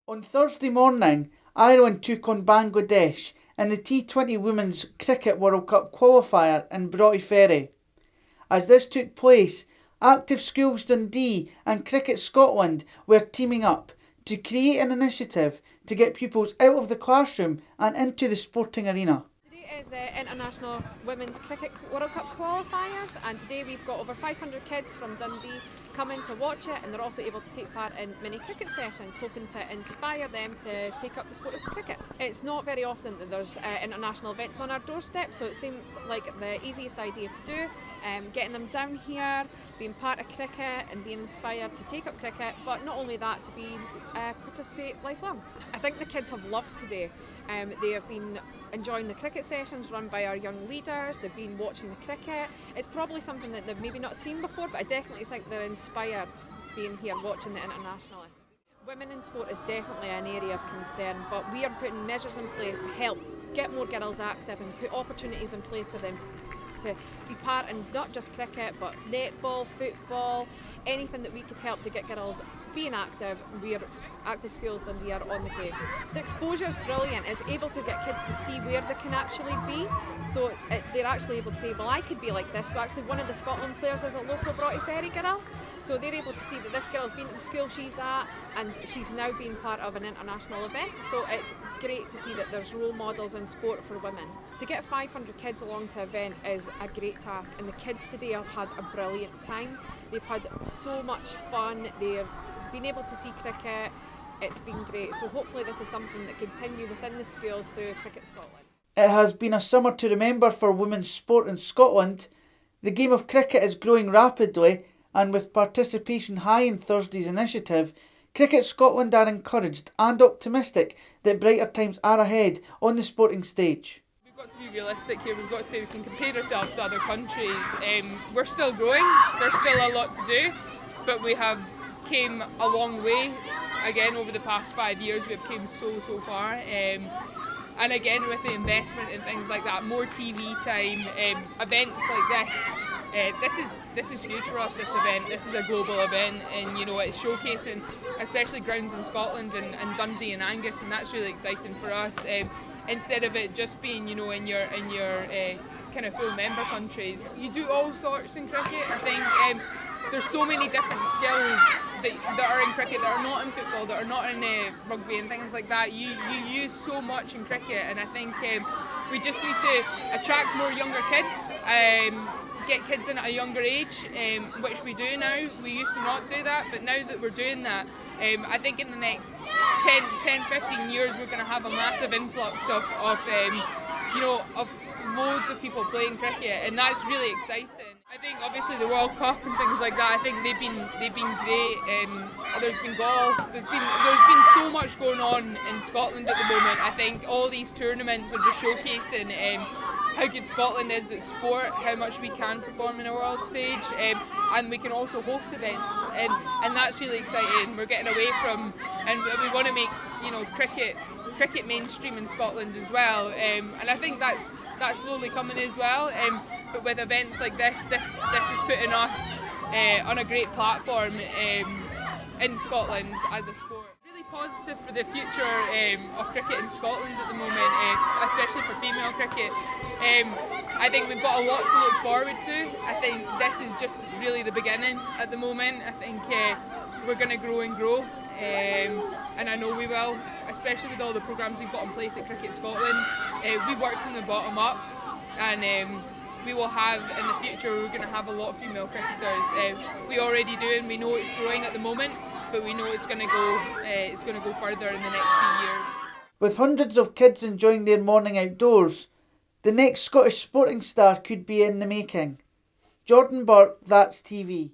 On Thursday morning, Ireland took on Bangladesh in the T20 Women's Cricket World Cup qualifier in Broughty Ferry. As this took place, ActiveSchools Dundee and Cricket Scotland were teaming up to create an initiative to get pupils out of the classroom and into the sporting arena. Today is the International Women's Cricket World Cup qualifiers, and today we've got over 500 kids from Dundee coming to watch it, and they're also able to take part in mini cricket sessions, hoping to inspire them to take up the sport of cricket. It's not very often that there's international events on our doorstep, so it seemed like the easiest idea to do, getting them down here, being part of cricket and being inspired to take up cricket, but not only that, to participate lifelong. I think the kids have loved today. They have been enjoying the cricket sessions run by our young leaders. They've been watching the cricket. It's probably something that they've maybe not seen before, but I definitely think they're inspired being here watching the internationalists. Women in sport is definitely an area of concern, but we are putting measures in place to help get more girls active and put opportunities in place for them to be part in not just cricket but netball, football, anything that we could help to get girls being active. We're ActiveSchools Dundee are on the case. The exposure is brilliant. It's able to get kids to see where they can actually be. So they're actually able to say, well, I could be like this. But actually one of the Scotland players is a local Broughty Ferry girl. So they're able to see that this girl's been at the school she's at and she's now been part of an international event. So it's great to see that there's role models in sport for women. To get 500 kids along to an event is a great task, and the kids today have had a brilliant time. They've had so much fun. They've been able to see cricket. It's been great. So hopefully this is something that continue within the schools through Cricket Scotland. It has been a summer to remember for women's sport in Scotland. The game of cricket is growing rapidly, and with participation high in Thursday's initiative, Cricket Scotland are encouraged and optimistic that brighter times are ahead on the sporting stage. We've got to be realistic here. We can compare ourselves to other countries. We're still growing. There's still a lot to do, but we have came a long way. Again, over the past 5 years, we've came so far. And again, with the investment and things like that, more TV time, events like this. This is huge for us, this event. This is a global event, and it's showcasing especially grounds in Scotland and Dundee and Angus, and that's really exciting for us. Instead of it just being in your kind of full member countries. You do all sorts in cricket. I think there's so many different skills that are in cricket that are not in football, that are not in rugby and things like that. You use so much in cricket, and I think we just need to attract more younger kids. Get kids in at a younger age, which we do now. We used to not do that, but now that we're doing that, I think in the next 10-15 years we're going to have a massive influx of loads of people playing cricket, and that's really exciting. I think obviously the World Cup and things like that, I think they've been great. There's been golf, there's been so much going on in Scotland at the moment. I think all these tournaments are just showcasing how good Scotland is at sport, how much we can perform in a world stage, and we can also host events, and that's really exciting. We're getting away from, and we want to make cricket mainstream in Scotland as well, and I think that's slowly coming as well. But with events like this is putting us on a great platform in Scotland as a sport. Really positive for the future of cricket in Scotland at the moment, especially for female cricket. I think we've got a lot to look forward to. I think this is just really the beginning at the moment. I think we're going to grow and grow, and I know we will, especially with all the programmes we've got in place at Cricket Scotland. We work from the bottom up, and we will have in the future, we're going to have a lot of female cricketers. We already do, and we know it's growing at the moment, but we know it's going to go further in the next few years. With hundreds of kids enjoying their morning outdoors, the next Scottish sporting star could be in the making. Jordan Burke, That's TV.